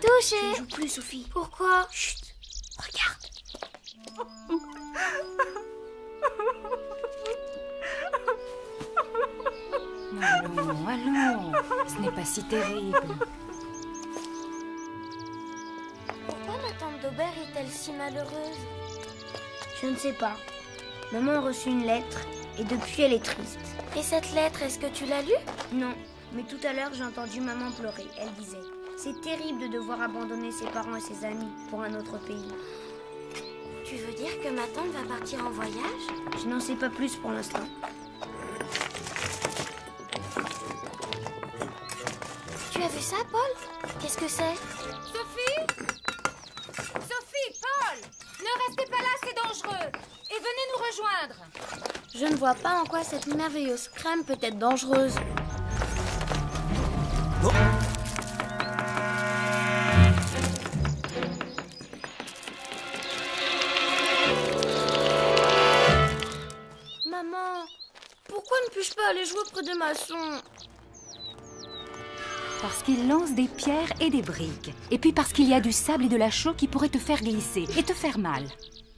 Touché. Je ne joue plus, Sophie. Pourquoi? Chut, regarde. Allons, ce n'est pas si terrible. Pourquoi ma tante d'Aubert est-elle si malheureuse? Je ne sais pas. Maman a reçu une lettre et depuis elle est triste. Et cette lettre, est-ce que tu l'as lue? Non, mais tout à l'heure j'ai entendu maman pleurer. Elle disait: c'est terrible de devoir abandonner ses parents et ses amis pour un autre pays. Tu veux dire que ma tante va partir en voyage? Je n'en sais pas plus pour l'instant. Tu as vu ça, Paul? Qu'est-ce que c'est? Sophie! Sophie, Paul! Ne restez pas là, c'est dangereux! Et venez nous rejoindre! Je ne vois pas en quoi cette merveilleuse crème peut être dangereuse. Oh. Maman, pourquoi ne puis-je pas aller jouer près des maçons? Parce qu'il lance des pierres et des briques. Et puis parce qu'il y a du sable et de la chaux qui pourraient te faire glisser et te faire mal.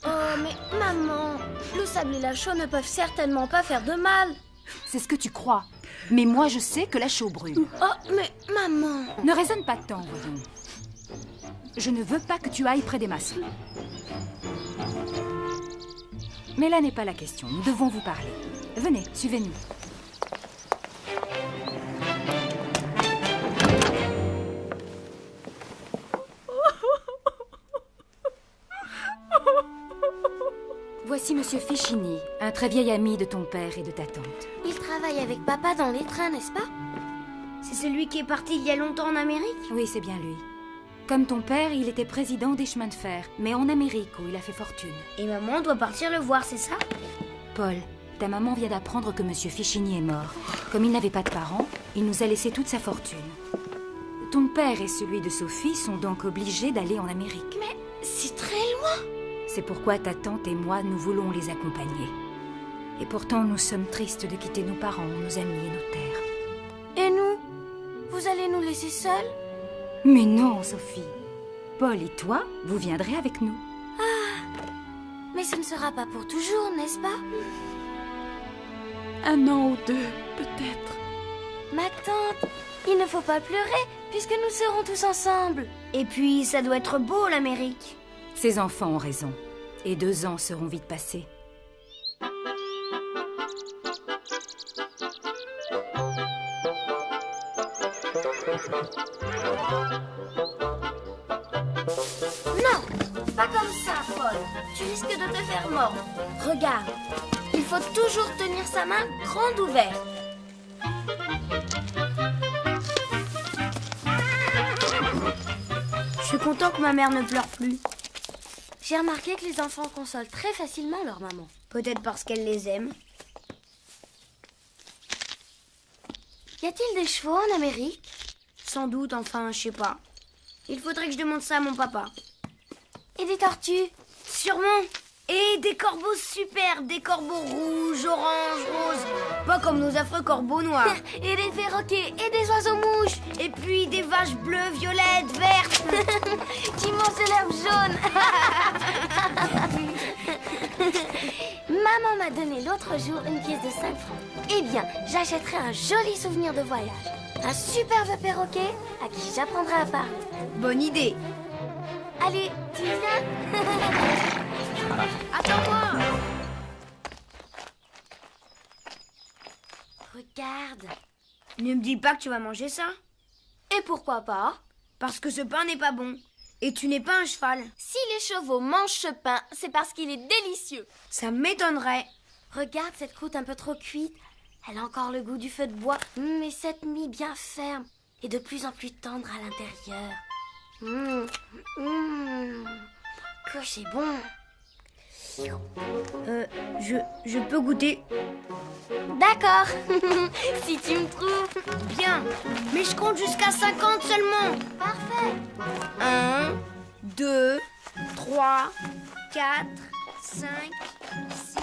Oh, mais maman, le sable et la chaux ne peuvent certainement pas faire de mal. C'est ce que tu crois. Mais moi, je sais que la chaux brûle. Oh, mais maman... Ne raisonne pas tant, voyons. Je ne veux pas que tu ailles près des maçons. Mais là n'est pas la question. Nous devons vous parler. Venez, suivez-nous. Voici Monsieur Fichini, un très vieil ami de ton père et de ta tante. Il travaille avec papa dans les trains, n'est-ce pas? C'est celui qui est parti il y a longtemps en Amérique? Oui, c'est bien lui. Comme ton père, il était président des chemins de fer, mais en Amérique où il a fait fortune. Et maman doit partir le voir, c'est ça? Paul, ta maman vient d'apprendre que Monsieur Fichini est mort. Comme il n'avait pas de parents, il nous a laissé toute sa fortune. Ton père et celui de Sophie sont donc obligés d'aller en Amérique. Mais c'est très loin. C'est pourquoi ta tante et moi, nous voulons les accompagner. Et pourtant, nous sommes tristes de quitter nos parents, nos amis et nos terres. Et nous? Vous allez nous laisser seuls? Mais non, Sophie. Paul et toi, vous viendrez avec nous. Mais ce ne sera pas pour toujours, n'est-ce pas? Un an ou deux, peut-être. Ma tante, il ne faut pas pleurer, puisque nous serons tous ensemble. Et puis, ça doit être beau, l'Amérique. Ces enfants ont raison. Et 2 ans seront vite passés. Non, pas comme ça, Paul. Tu risques de te faire mordre. Regarde, il faut toujours tenir sa main grande ouverte. Je suis content que ma mère ne pleure plus. J'ai remarqué que les enfants consolent très facilement leur maman. Peut-être parce qu'elle les aime. Y a-t-il des chevaux en Amérique? Sans doute, enfin, je sais pas. Il faudrait que je demande ça à mon papa. Et des tortues? Sûrement. Et des corbeaux superbes, des corbeaux rouges, oranges, roses. Pas comme nos affreux corbeaux noirs. Et des perroquets et des oiseaux-mouches. Et puis des vaches bleues, violettes, vertes. Qui mangent de l'herbe jaune. Maman m'a donné l'autre jour une pièce de 5 francs. Eh bien, j'achèterai un joli souvenir de voyage. Un superbe perroquet à qui j'apprendrai à parler. Bonne idée. Allez, tu viens? Attends-moi. Regarde. Ne me dis pas que tu vas manger ça. Et pourquoi pas? Parce que ce pain n'est pas bon. Et tu n'es pas un cheval. Si les chevaux mangent ce pain, c'est parce qu'il est délicieux. Ça m'étonnerait. Regarde cette croûte un peu trop cuite. Elle a encore le goût du feu de bois, mais cette mie bien ferme et de plus en plus tendre à l'intérieur. Que c'est bon. Je peux goûter. D'accord. Si tu me trouves. Bien, mais je compte jusqu'à 50 seulement. Parfait. 1, 2, 3, 4, 5, 6...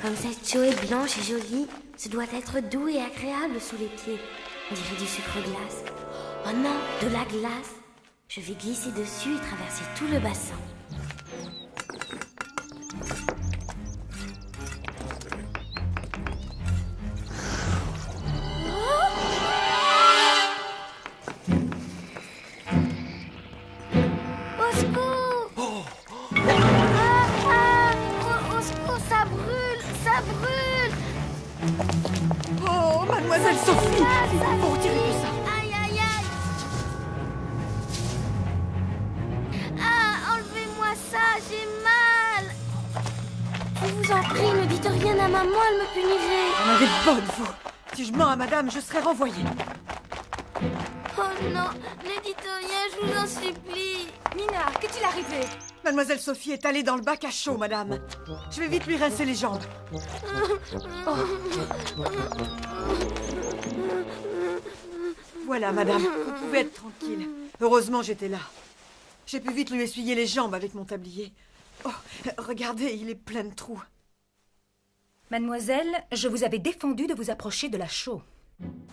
Comme cette eau est blanche et jolie, ce doit être doux et agréable sous les pieds. On dirait du sucre glace. Oh non, de la glace. Je vais glisser dessus et traverser tout le bassin. Au secours! Au secours, ça brûle! Ça brûle! Oh, mademoiselle Sophie, il faut retirer tout ça. Aïe, aïe, aïe! Ah, enlevez-moi ça, j'ai mal! Je vous en prie, ne dites rien à maman, elle me punirait. On avait bonne vous. Si je mens à madame, je serai renvoyée. Oh non, ne dites rien, je vous en supplie. Mina, qu'est-il arrivé? Mademoiselle Sophie est allée dans le bac à chaud, madame. Je vais vite lui rincer les jambes. Voilà, madame, vous pouvez être tranquille. Heureusement, j'étais là. J'ai pu vite lui essuyer les jambes avec mon tablier. Oh, regardez, il est plein de trous. Mademoiselle, je vous avais défendu de vous approcher de la chaux.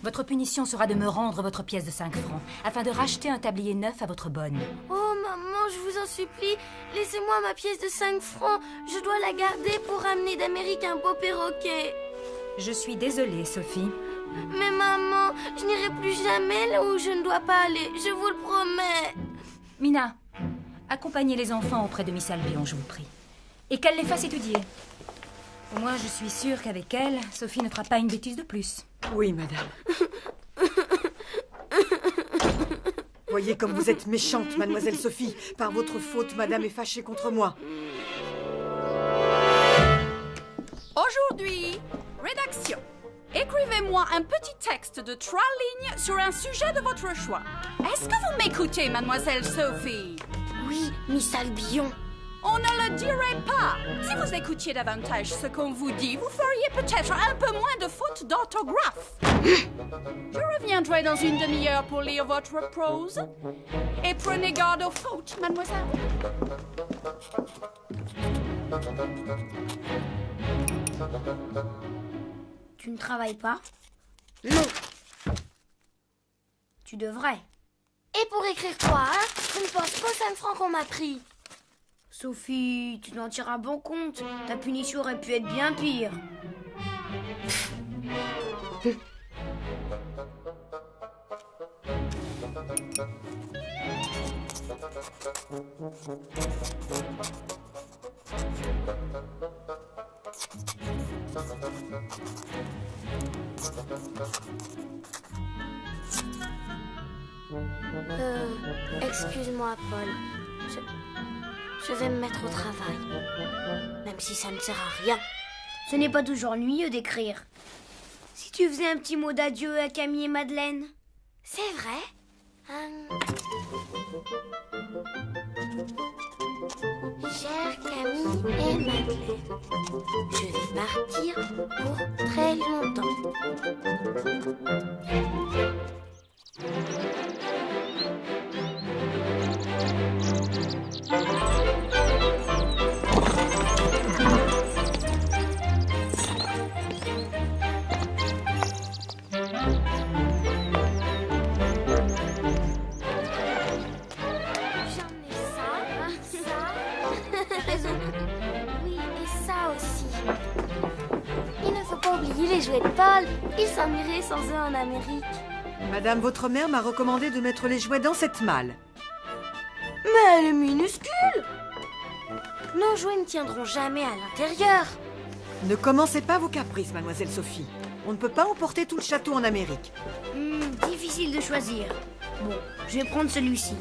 Votre punition sera de me rendre votre pièce de 5 francs, afin de racheter un tablier neuf à votre bonne. Oh maman, je vous en supplie, laissez-moi ma pièce de 5 francs. Je dois la garder pour ramener d'Amérique un beau perroquet. Je suis désolée, Sophie. Mais maman, je n'irai plus jamais là où je ne dois pas aller, je vous le promets. Mina, accompagnez les enfants auprès de Miss Albion, je vous prie. Et qu'elle les fasse étudier. Au moins, je suis sûre qu'avec elle, Sophie ne fera pas une bêtise de plus. Oui, madame. Voyez comme vous êtes méchante, mademoiselle Sophie. Par votre faute, madame est fâchée contre moi. Aujourd'hui, rédaction. Écrivez-moi un petit texte de 3 lignes sur un sujet de votre choix. Est-ce que vous m'écoutez, mademoiselle Sophie? Oui, Miss Albion. On ne le dirait pas. Si vous écoutiez davantage ce qu'on vous dit, vous feriez peut-être un peu moins de fautes d'orthographe. Je reviendrai dans une demi-heure pour lire votre prose. Et prenez garde aux fautes, mademoiselle. Tu ne travailles pas? Non. Tu devrais. Et pour écrire quoi, hein? Je ne pense qu'aux 5 francs qu'on m'a pris. Sophie, tu n'en tireras bon compte. Ta punition aurait pu être bien pire. Excuse-moi, Paul. Je vais me mettre au travail. Même si ça ne sert à rien. Ce n'est pas toujours ennuyeux d'écrire. Si tu faisais un petit mot d'adieu à Camille et Madeleine. C'est vrai? Chère Camille et Madeleine, je vais partir pour très longtemps. Oui, et ça aussi. Il ne faut pas oublier les jouets de Paul. Il s'ennuierait sans eux en Amérique. Madame, votre mère m'a recommandé de mettre les jouets dans cette malle. Mais elle est minuscule. Nos jouets ne tiendront jamais à l'intérieur. Ne commencez pas vos caprices, mademoiselle Sophie. On ne peut pas emporter tout le château en Amérique. Difficile de choisir. Bon, je vais prendre celui-ci.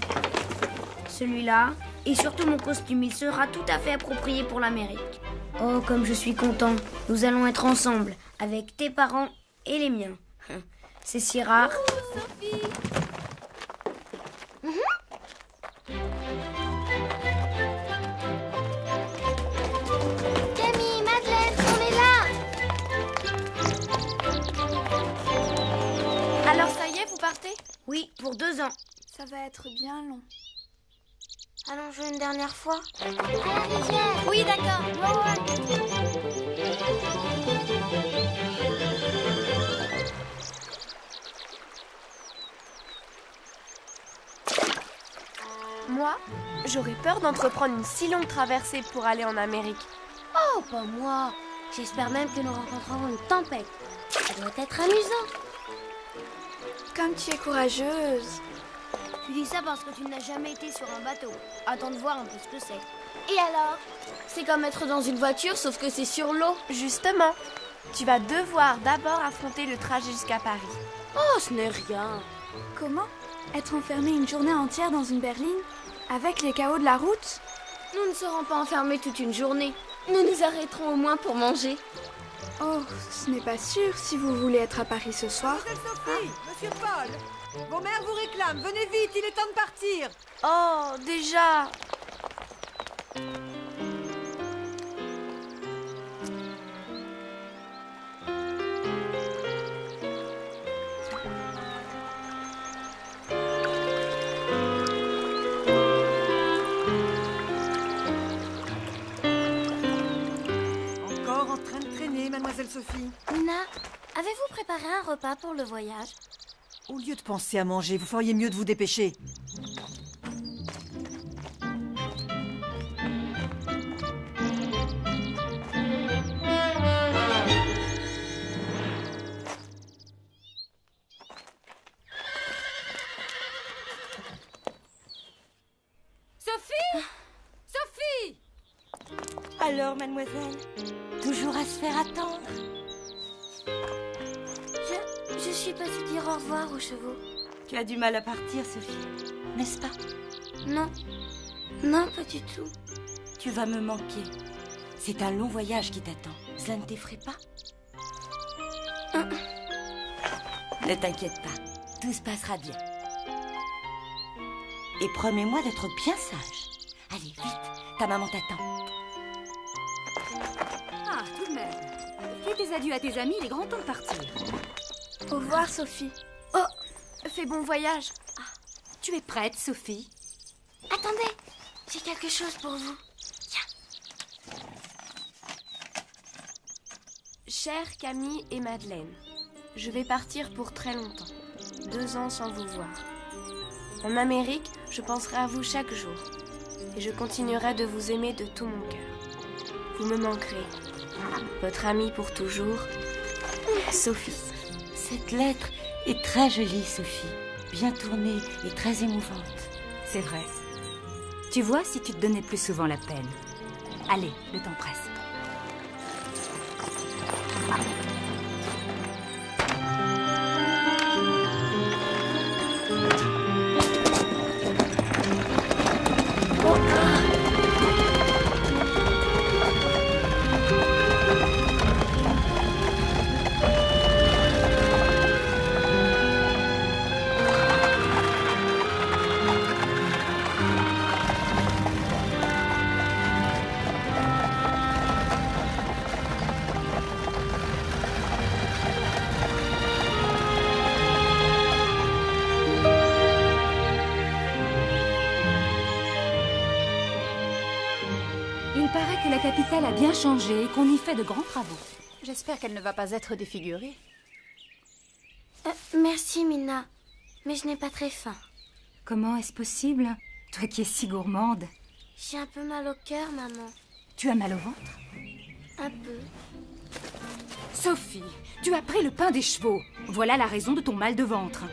Celui-là, et surtout mon costume, il sera tout à fait approprié pour l'Amérique. Oh, comme je suis content. Nous allons être ensemble, avec tes parents et les miens. C'est si rare. Sophie. pour 2 ans. Ça va être bien long. Allons jouer une dernière fois. Oui, d'accord. Moi, j'aurais peur d'entreprendre une si longue traversée pour aller en Amérique. Oh, pas moi. J'espère même que nous rencontrerons une tempête. Ça doit être amusant. Comme tu es courageuse. Tu dis ça parce que tu n'as jamais été sur un bateau. Attends de voir un peu ce que c'est. Et alors? C'est comme être dans une voiture, sauf que c'est sur l'eau. Justement, tu vas devoir d'abord affronter le trajet jusqu'à Paris. Oh, ce n'est rien. Comment? Être enfermée une journée entière dans une berline? Avec les chaos de la route? Nous ne serons pas enfermés toute une journée. Nous nous arrêterons au moins pour manger. Oh, ce n'est pas sûr si vous voulez être à Paris ce soir. Mademoiselle Sophie, Monsieur Paul, vos mères vous réclament. Venez vite, il est temps de partir. Oh, déjà! Encore en train de traîner, Mademoiselle Sophie. Nina, avez-vous préparé un repas pour le voyage? Au lieu de penser à manger, vous feriez mieux de vous dépêcher. Sophie Sophie Alors, mademoiselle, toujours à se faire attendre. Je suis passée dire au revoir aux chevaux. Tu as du mal à partir, Sophie, n'est-ce pas? Non. Non, pas du tout. Tu vas me manquer. C'est un long voyage qui t'attend. Cela ne t'effraie pas? Ne t'inquiète pas, tout se passera bien. Et promets-moi d'être bien sage. Allez, vite, ta maman t'attend. Ah, tout de même. Fais tes adieux à tes amis, il est grand temps de partir. Au revoir, Sophie. Oh, fais bon voyage. Tu es prête, Sophie? Attendez, j'ai quelque chose pour vous. Chers Camille et Madeleine, je vais partir pour très longtemps. 2 ans sans vous voir. En Amérique, je penserai à vous chaque jour. Et je continuerai de vous aimer de tout mon cœur. Vous me manquerez. Votre amie pour toujours, Sophie. Cette lettre est très jolie, Sophie. Bien tournée et très émouvante. C'est vrai. Tu vois, si tu te donnais plus souvent la peine. Allez, le temps presse. Il paraît que la capitale a bien changé et qu'on y fait de grands travaux. J'espère qu'elle ne va pas être défigurée. Merci, Mina. Mais je n'ai pas très faim. Comment est-ce possible? Toi qui es si gourmande. J'ai un peu mal au cœur, maman. Tu as mal au ventre? Un peu. Sophie, tu as pris le pain des chevaux. Voilà la raison de ton mal de ventre.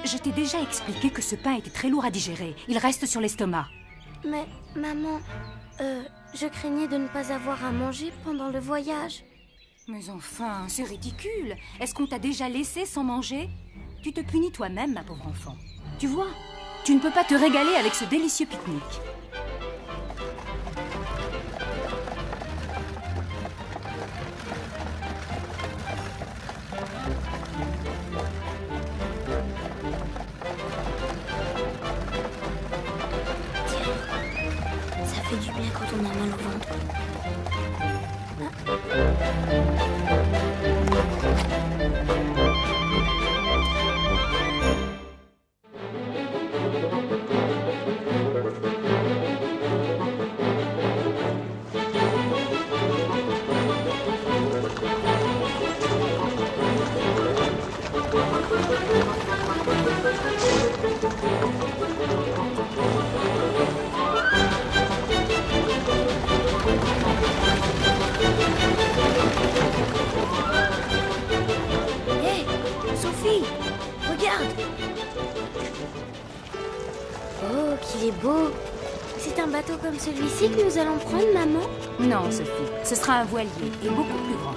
Je t'ai déjà expliqué que ce pain était très lourd à digérer. Il reste sur l'estomac. Mais, maman, je craignais de ne pas avoir à manger pendant le voyage. Mais enfin, c'est ridicule. Est-ce qu'on t'a déjà laissé sans manger? Tu te punis toi-même, ma pauvre enfant. Tu vois, tu ne peux pas te régaler avec ce délicieux pique-nique. Ça fait du bien quand on a mal au ventre. qu'il est beau. C'est un bateau comme celui-ci que nous allons prendre, maman? Non, Sophie, ce sera un voilier et beaucoup plus grand.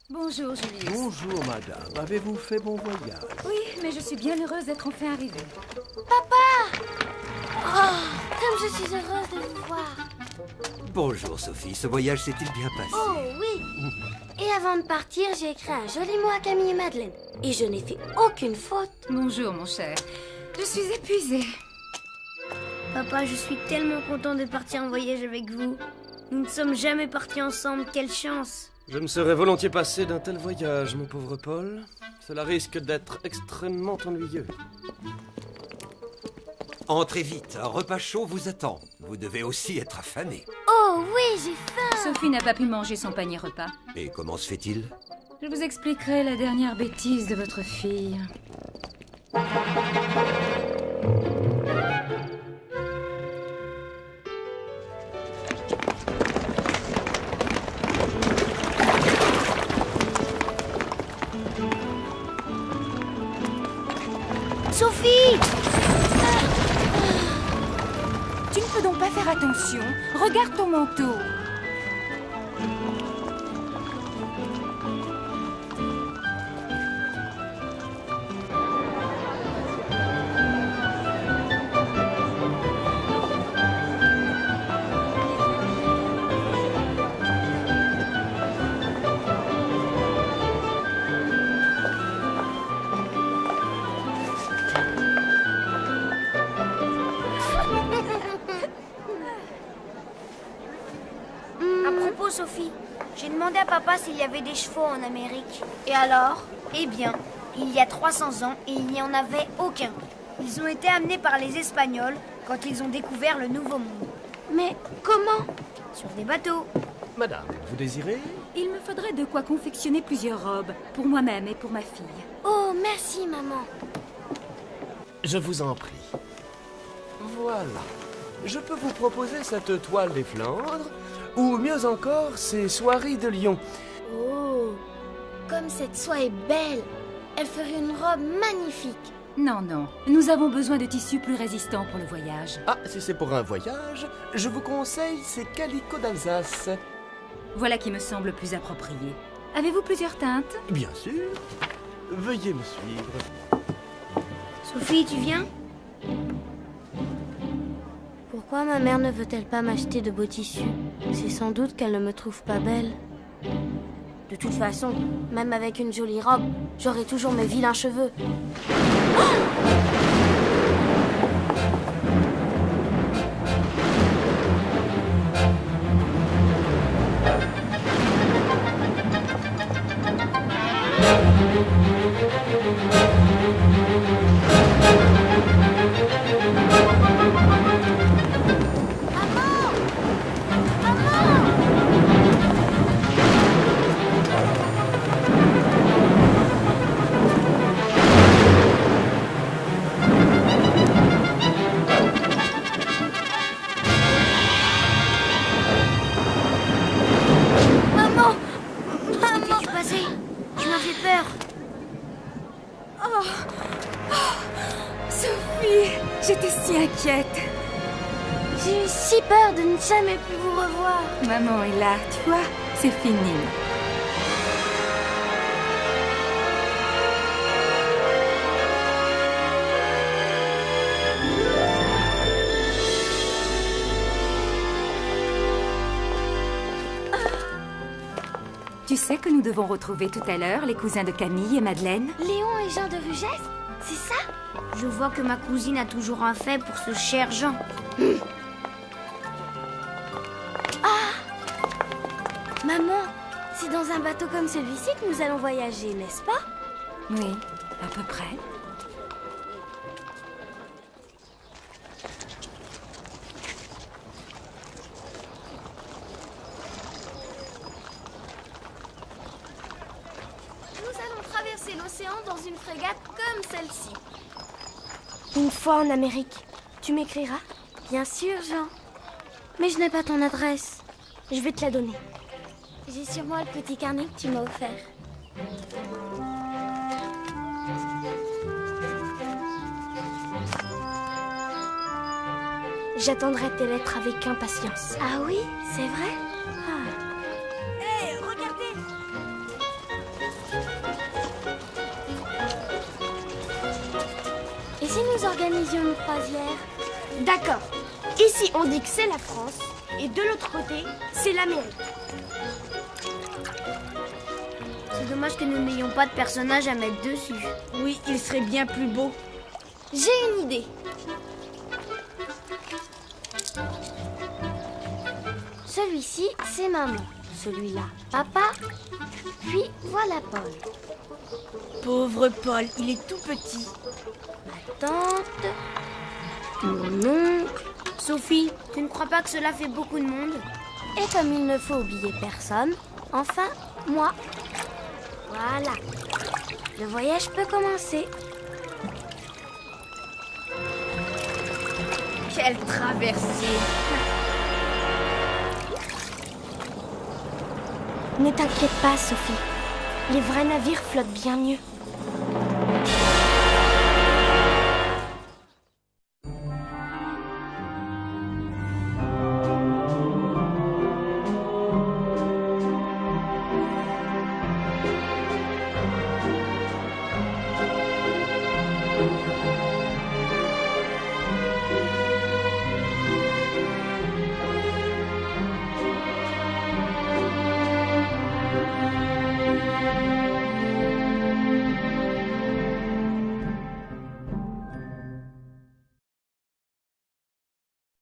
Bonjour, Julius. Bonjour, madame. Avez-vous fait bon voyage? Oui, mais je suis bien heureuse d'être enfin arrivée. Comme je suis heureuse de vous voir. Bonjour, Sophie. Ce voyage s'est-il bien passé? Oh oui. Et avant de partir, j'ai écrit un joli mot à Camille et Madeleine. Et je n'ai fait aucune faute. Bonjour, mon cher. Je suis épuisée. Papa, je suis tellement content de partir en voyage avec vous. Nous ne sommes jamais partis ensemble, quelle chance! Je me serais volontiers passé d'un tel voyage, mon pauvre Paul. Cela risque d'être extrêmement ennuyeux. Entrez vite, un repas chaud vous attend. Vous devez aussi être affamé. Oh oui, j'ai faim. Sophie n'a pas pu manger son panier repas. Et comment se fait-il? Je vous expliquerai la dernière bêtise de votre fille. Sophie! Tu ne peux donc pas faire attention. Regarde ton manteau. Sophie, j'ai demandé à papa s'il y avait des chevaux en Amérique. Et alors? Eh bien, il y a 300 ans et il n'y en avait aucun. Ils ont été amenés par les Espagnols quand ils ont découvert le Nouveau Monde. Mais comment? Sur des bateaux. Madame, vous désirez? Il me faudrait de quoi confectionner plusieurs robes, pour moi-même et pour ma fille. Oh, merci, maman. Je vous en prie. Voilà. Je peux vous proposer cette toile des Flandres, ou mieux encore, ces soieries de Lyon. Oh, comme cette soie est belle. Elle ferait une robe magnifique. Non, non. Nous avons besoin de tissus plus résistants pour le voyage. Ah, si c'est pour un voyage, je vous conseille ces calicots d'Alsace. Voilà qui me semble plus approprié. Avez-vous plusieurs teintes? Bien sûr. Veuillez me suivre. Sophie, tu viens? Pourquoi ma mère ne veut-elle pas m'acheter de beaux tissus? C'est sans doute qu'elle ne me trouve pas belle. De toute façon, même avec une jolie robe, j'aurai toujours mes vilains cheveux. J'étais si inquiète. J'ai eu si peur de ne jamais plus vous revoir. Maman est là, tu vois, c'est fini. Tu sais que nous devons retrouver tout à l'heure les cousins de Camille et Madeleine? Léon et Jean de Rugès, c'est ça? Je vois que ma cousine a toujours un fait pour ce cher Jean. Ah! Maman, c'est dans un bateau comme celui-ci que nous allons voyager, n'est-ce pas? Oui, à peu près. Nous allons traverser l'océan dans une frégate comme celle-ci. Une fois en Amérique, tu m'écriras? Bien sûr, Jean. Mais je n'ai pas ton adresse. Je vais te la donner. J'ai sur moi le petit carnet que tu m'as offert. J'attendrai tes lettres avec impatience. Ah oui, c'est vrai? Hé, regardez! Et si nous organisions une croisière? D'accord. Ici, on dit que c'est la France, et de l'autre côté, c'est l'Amérique. C'est dommage que nous n'ayons pas de personnage à mettre dessus. Oui, il serait bien plus beau. J'ai une idée. Celui-ci, c'est maman. Celui-là, papa. Puis voilà Paul. Pauvre Paul, il est tout petit. Ma tante. Mon oncle. Sophie, tu ne crois pas que cela fait beaucoup de monde? Et comme il ne faut oublier personne, enfin, moi. Voilà. Le voyage peut commencer. Quelle traversée! Ne t'inquiète pas, Sophie. Les vrais navires flottent bien mieux.